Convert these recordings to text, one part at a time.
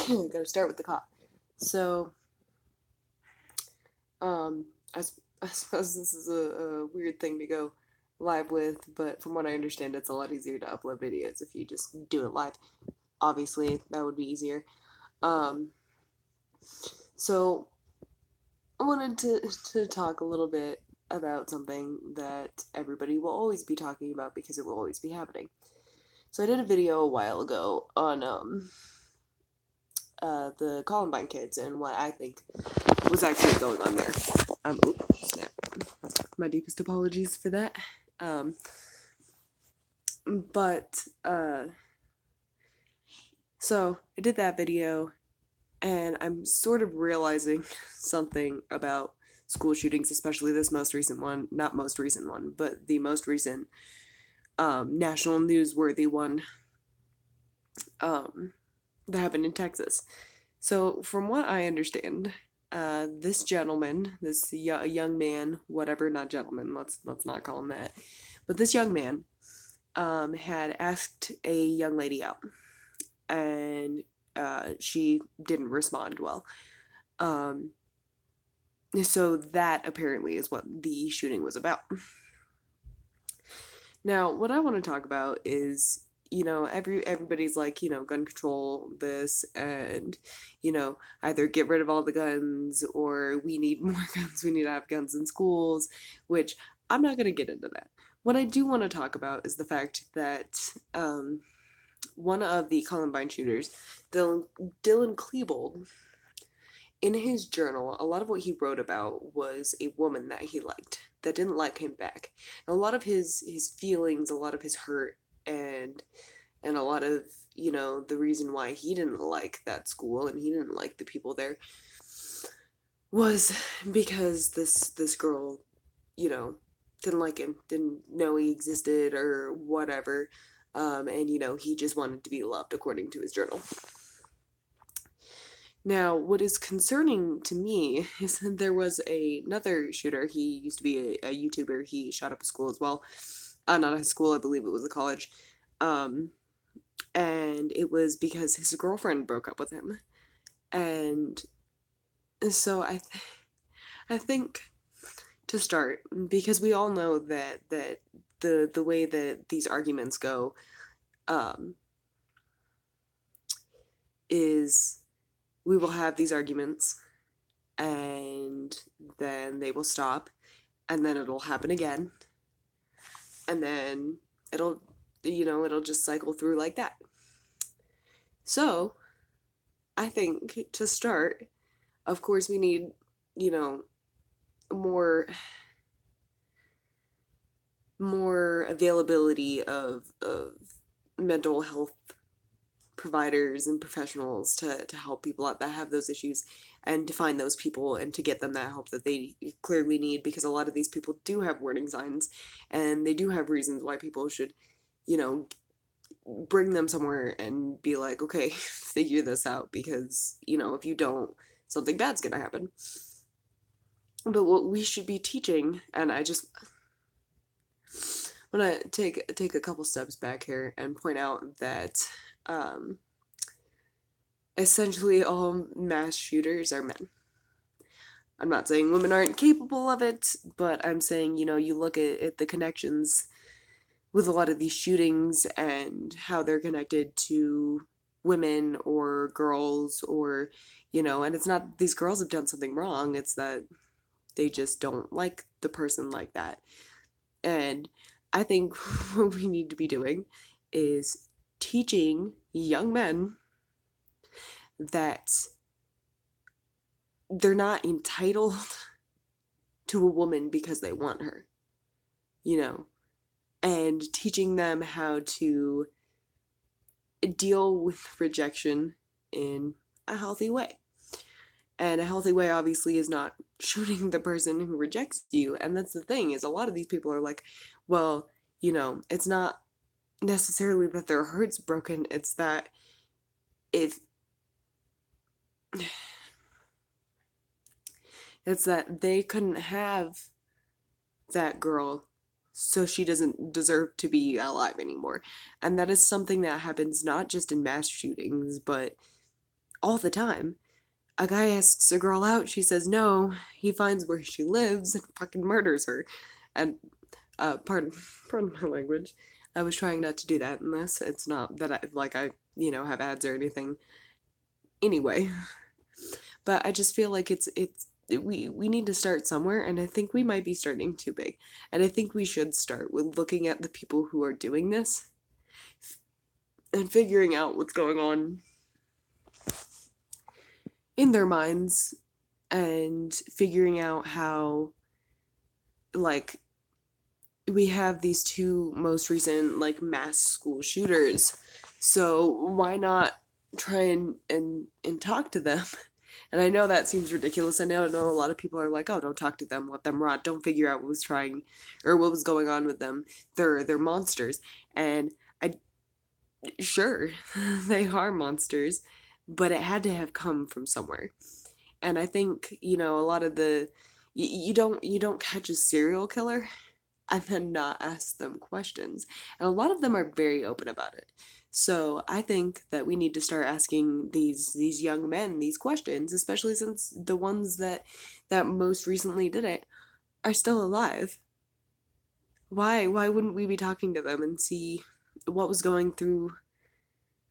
Gotta start with the cop. So, um, I suppose this is a weird thing to go live with, but from what I understand, it's a lot easier to upload videos if you just do it live. Obviously, that would be easier. Um, so I wanted to talk a little bit about something that everybody will always be talking about because it will always be happening. So I did a video a while ago on the Columbine kids and what I think was actually going on there. Oops, snap. My deepest apologies for that. Um, but so I did that video, and I'm sort of realizing something about school shootings, especially this most recent one. Not most recent one, but the most recent national newsworthy one um, that happened in Texas. So, from what I understand, this gentleman, this young man, whatever, not gentleman, let's not call him that, but this young man had asked a young lady out, and she didn't respond well. Um, so that apparently is what the shooting was about. Now, what I want to talk about is, everybody's like, gun control this, and either get rid of all the guns, or we need more guns, we need to have guns in schools, which I'm not going to get into that. What I do want to talk about is the fact that one of the Columbine shooters, Dylan Klebold, in his journal, a lot of what he wrote about was a woman that he liked that didn't like him back. And a lot of his feelings, a lot of his hurt, and a lot of the reason why he didn't like that school and he didn't like the people there was because this girl, you know, didn't like him, didn't know he existed or whatever. And he just wanted to be loved according to his journal. Now, what is concerning to me is that there was another shooter. He used to be a YouTuber. He shot up a school as well. Not a school, I believe it was a college. Um, and it was because his girlfriend broke up with him. And so I think to start, because we all know that the way that these arguments go, um, is we will have these arguments, and then they will stop, and then it'll happen again, and then it'll it'll just cycle through like that. So I think to start, of course, we need you know more availability of mental health providers and professionals to help people out that have those issues, and to find those people and to get them that help that they clearly need, because a lot of these people do have warning signs, and they do have reasons why people should you know bring them somewhere and be like, okay, figure this out, because if you don't, something bad's gonna happen. But what we should be teaching, and I just want to take a couple steps back here and point out that um, essentially all mass shooters are men. I'm not saying women aren't capable of it, but I'm saying, you look at the connections with a lot of these shootings and how they're connected to women or girls, or, and it's not these girls have done something wrong, it's that they just don't like the person like that. And I think what we need to be doing is teaching young men that they're not entitled to a woman because they want her, you know, and teaching them how to deal with rejection in a healthy way. And a healthy way obviously is not shooting the person who rejects you. And that's the thing, is a lot of these people are like, well, it's not necessarily that their heart's broken, it's that if it's that they couldn't have that girl, so she doesn't deserve to be alive anymore. And that is something that happens not just in mass shootings, but all the time. A guy asks a girl out, she says no, he finds where she lives and fucking murders her. And pardon my language. I was trying not to do that in this. It's not that I have ads or anything anyway. But I just feel like we need to start somewhere, and I think we might be starting too big. And I think we should start with looking at the people who are doing this and figuring out what's going on in their minds and figuring out how, like, we have these two most recent like mass school shooters. So why not try and talk to them? And I know that seems ridiculous. I know a lot of people are like, "Oh, don't talk to them, let them rot. Don't figure out what was trying or what was going on with them. They're monsters." And I sure, they are monsters, but it had to have come from somewhere. And I think, a lot of you don't catch a serial killer and then not ask them questions. And a lot of them are very open about it. So I think that we need to start asking these young men these questions, especially since the ones that most recently did it are still alive. Why wouldn't we be talking to them and see what was going through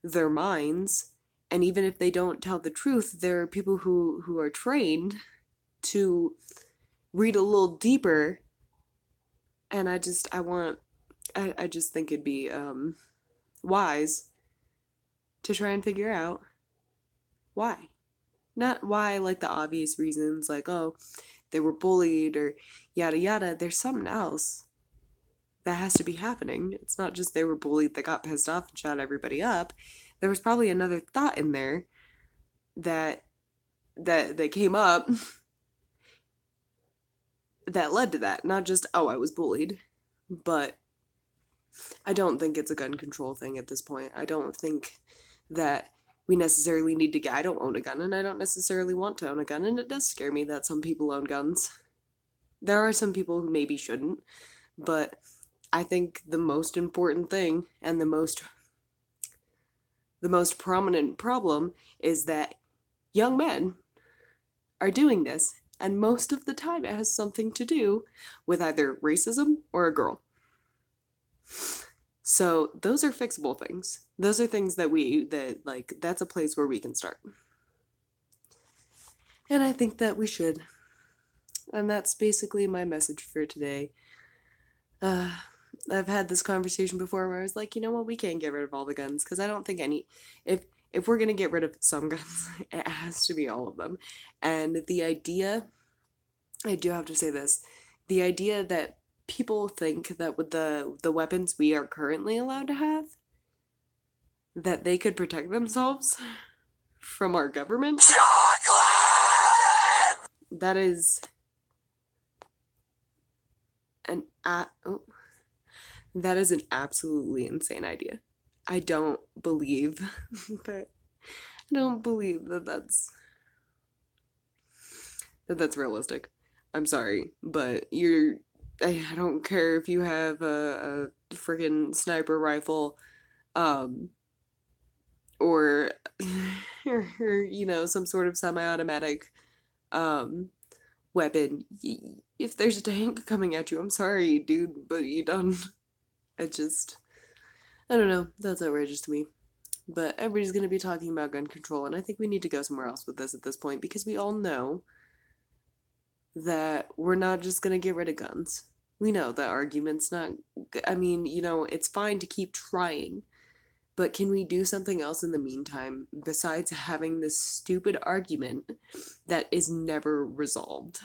their minds? And even if they don't tell the truth, there are people who are trained to read a little deeper. And I just think it'd be wise to try and figure out why. Not why, like the obvious reasons, like, oh, they were bullied or yada yada. There's something else that has to be happening. It's not just they were bullied, they got pissed off and shot everybody up. There was probably another thought in there that that came up that led to that. Not just, oh, I was bullied, but I don't think it's a gun control thing at this point. I don't think that we necessarily need to get. I don't own a gun, and I don't necessarily want to own a gun, and it does scare me that some people own guns. There are some people who maybe shouldn't, but I think the most important thing and the most prominent problem is that young men are doing this, and most of the time it has something to do with either racism or a girl. So those are fixable things. Those are things that's a place where we can start. And I think that we should. And that's basically my message for today. I've had this conversation before where I was like, you know what, we can't get rid of all the guns because I don't think if we're gonna get rid of some guns, it has to be all of them. And the idea, I do have to say this, the idea that people think that with the weapons we are currently allowed to have, that they could protect themselves from our government. That is an that is an absolutely insane idea. I don't believe that I don't believe that's realistic. I'm sorry, but I don't care if you have a friggin' sniper rifle, um, or, or some sort of semi-automatic, um, weapon. If there's a tank coming at you, I'm sorry, dude, but you don't. It just, I don't know. That's outrageous to me. But everybody's going to be talking about gun control, and I think we need to go somewhere else with this at this point because we all know that we're not just going to get rid of guns. We know that argument's not, I mean, it's fine to keep trying, but can we do something else in the meantime besides having this stupid argument that is never resolved?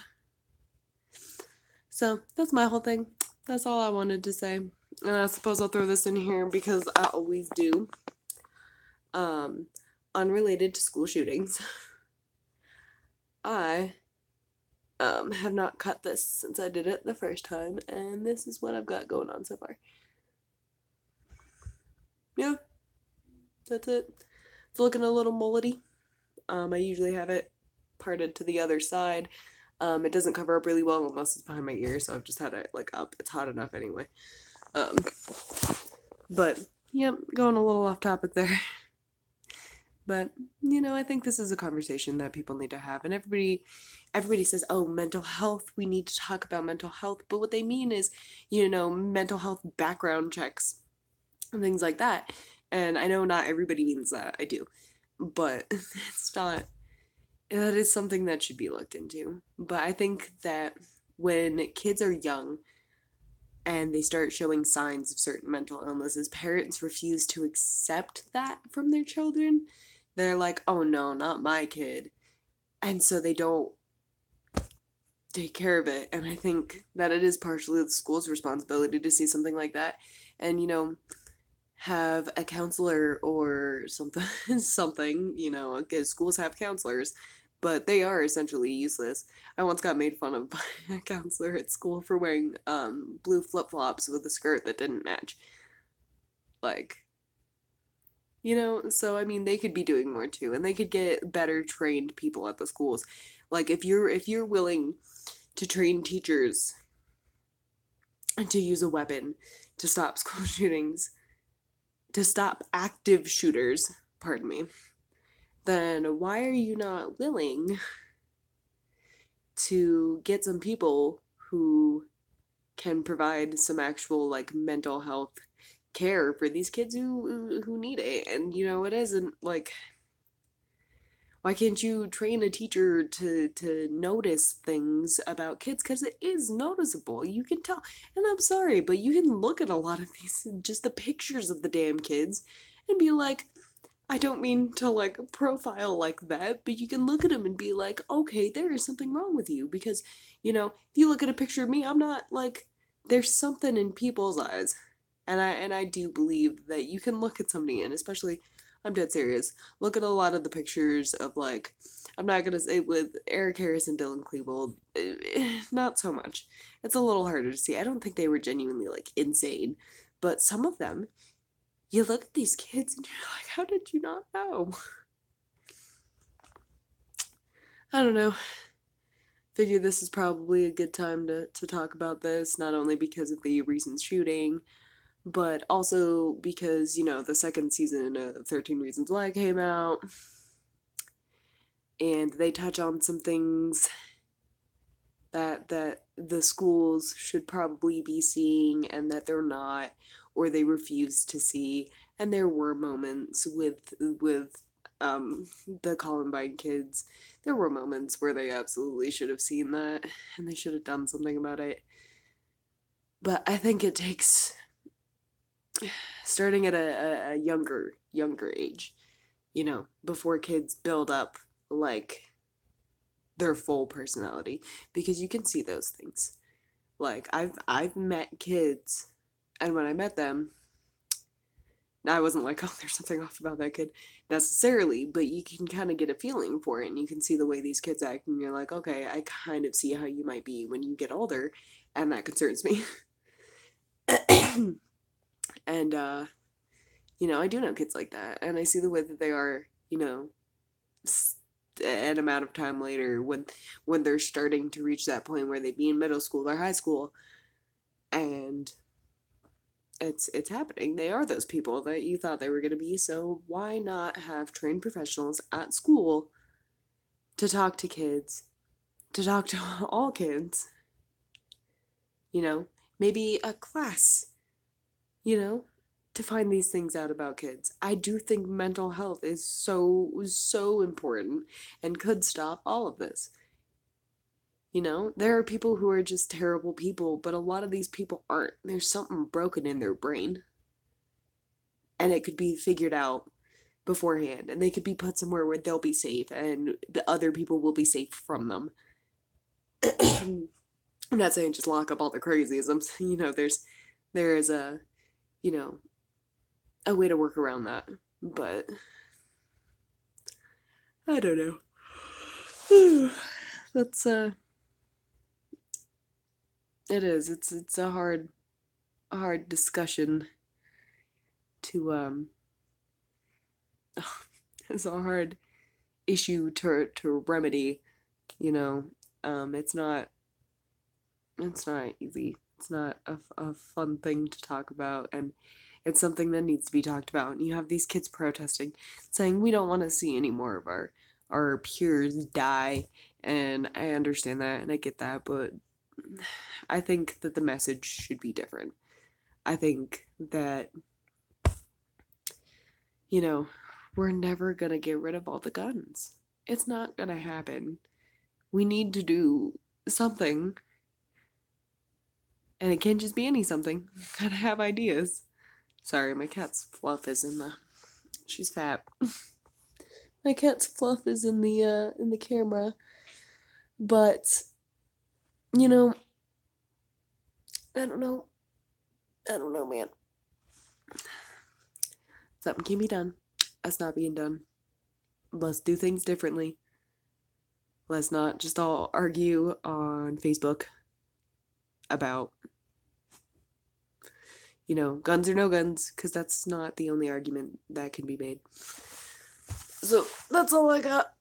So that's my whole thing. That's all I wanted to say. And I suppose I'll throw this in here because I always do. Unrelated to school shootings. I have not cut this since I did it the first time, and this is what I've got going on so far. Yeah, that's it. It's looking a little mullety. I usually have it parted to the other side. It doesn't cover up really well unless it's behind my ear, so I've just had it like up. It's hot enough anyway. But yep, going a little off topic there. But, I think this is a conversation that people need to have. And everybody says, "Oh, mental health, we need to talk about mental health." But what they mean is, mental health background checks and things like that. And I know not everybody means that. I do. But it's not that is something that should be looked into. But I think that when kids are young and they start showing signs of certain mental illnesses, parents refuse to accept that from their children. They're like, "Oh no, not my kid." And so they don't take care of it. And I think that it is partially the school's responsibility to see something like that and, have a counselor or something, something, because schools have counselors, but they are essentially useless. I once got made fun of by a counselor at school for wearing blue flip-flops with a skirt that didn't match. Like, so I mean they could be doing more too, and they could get better trained people at the schools. Like if you're willing to train teachers to use a weapon to stop school shootings, to stop active shooters, pardon me, then why are you not willing to get some people who can provide some actual like mental health care for these kids who need it? And it isn't like, why can't you train a teacher to notice things about kids, because it is noticeable, you can tell. And I'm sorry, but you can look at a lot of these, just the pictures of the damn kids, and be like, I don't mean to like profile like that, but you can look at them and be like, okay, there is something wrong with you. Because, if you look at a picture of me, I'm not like, there's something in people's eyes. And I do believe that you can look at somebody, and especially, I'm dead serious, look at a lot of the pictures of like, I'm not gonna say with Eric Harris and Dylan Klebold, not so much. It's a little harder to see. I don't think they were genuinely like insane, but some of them, you look at these kids and you're like, how did you not know? I don't know. Figure this is probably a good time to talk about this, not only because of the recent shooting, but also because, the second season of 13 Reasons Why came out, and they touch on some things that the schools should probably be seeing and that they're not, or they refuse to see. And there were moments with the Columbine kids, there were moments where they absolutely should have seen that and they should have done something about it. But I think it takes starting at a younger age, before kids build up like their full personality, because you can see those things. Like I've met kids, and when I met them, I wasn't like, "Oh, there's something off about that kid," necessarily, but you can kind of get a feeling for it, and you can see the way these kids act, and you're like, "Okay, I kind of see how you might be when you get older," and that concerns me. And I do know kids like that, and I see the way that they are, an amount of time later, when they're starting to reach that point where they'd be in middle school or high school, and it's happening. They are those people that you thought they were going to be. So why not have trained professionals at school to talk to kids, to talk to all kids? You know, maybe a class, you know, to find these things out about kids. I do think mental health is so important and could stop all of this. There are people who are just terrible people, but a lot of these people aren't. There's something broken in their brain, and it could be figured out beforehand, and they could be put somewhere where they'll be safe and the other people will be safe from them. I'm not saying just lock up all the crazies. I'm saying, there is you know, a way to work around that. But I don't know. That's it is. It's a hard discussion to it's a hard issue to remedy, you know. It's not easy. It's not a fun thing to talk about, and It's something that needs to be talked about. And you have these kids protesting, saying we don't want to see any more of our peers die. And I understand that and I get that, but I think that the message should be different. I think that, you know, we're never going to get rid of all the guns. It's not going to happen. We need to do something. And it can't just be any something. Gotta have ideas. Sorry, my cat's Fluff is in the. She's fat. My cat's Fluff is in the camera, but you know, I don't know. I don't know, man. Something can be done. That's not being done. Let's do things differently. Let's not just all argue on Facebook about, guns or no guns, because that's not the only argument that can be made. So that's all I got.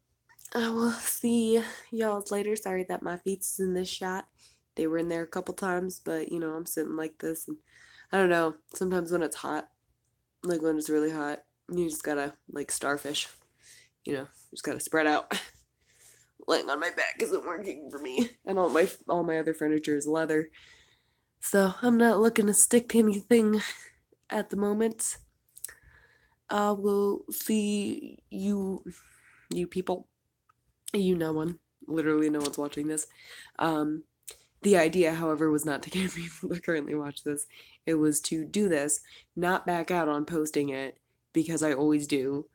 I will see y'all later. Sorry that my feet's in this shot. They were in there a couple times, but I'm sitting like this, and I don't know. Sometimes when it's hot, like when it's really hot, you just gotta like starfish. Just gotta spread out. Laying on my back isn't working for me, and all my other furniture is leather, so I'm not looking to stick to anything at the moment. I will see you people. No one, literally no one's watching this. The idea, however, was not to get people to currently watch this. It was to do this, not back out on posting it, because I always do,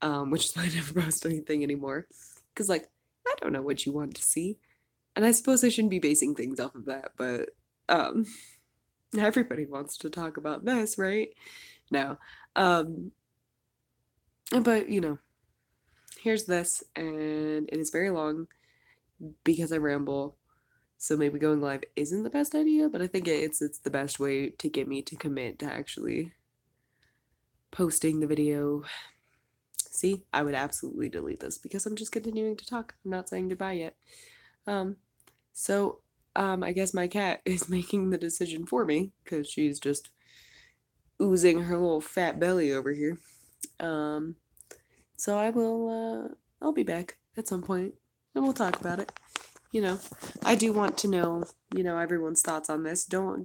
which is why I never post anything anymore. Because, like, I don't know what you want to see. And I suppose I shouldn't be basing things off of that, but um, everybody wants to talk about this, right? No. But, here's this, and it is very long because I ramble. So maybe going live isn't the best idea, but I think it's the best way to get me to commit to actually posting the video. See, I would absolutely delete this because I'm just continuing to talk. I'm not saying goodbye yet. So I guess my cat is making the decision for me because she's just oozing her little fat belly over here. So I'll be back at some point and we'll talk about it. I do want to know, everyone's thoughts on this. Don't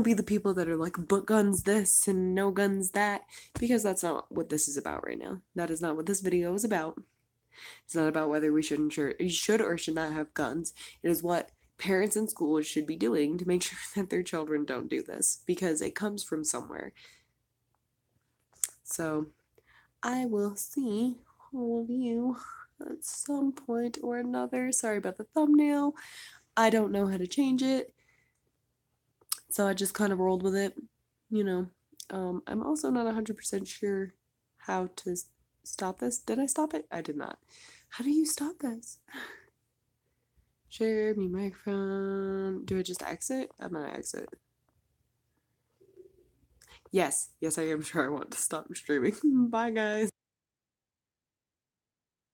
be the people that are like, but guns this and no guns that, because that's not what this is about right now. That is not what this video is about. It's not about whether we should or should not have guns. It is what parents and schools should be doing to make sure that their children don't do this, because it comes from somewhere. So I will see all of you at some point or another. Sorry about the thumbnail. I don't know how to change it, so I just kind of rolled with it. I'm also not 100% sure how to stop this. Did I stop it? I did not. How do you stop this? Share me microphone. Do I just exit? I'm gonna exit. Yes, I am sure I want to stop streaming. Bye, guys.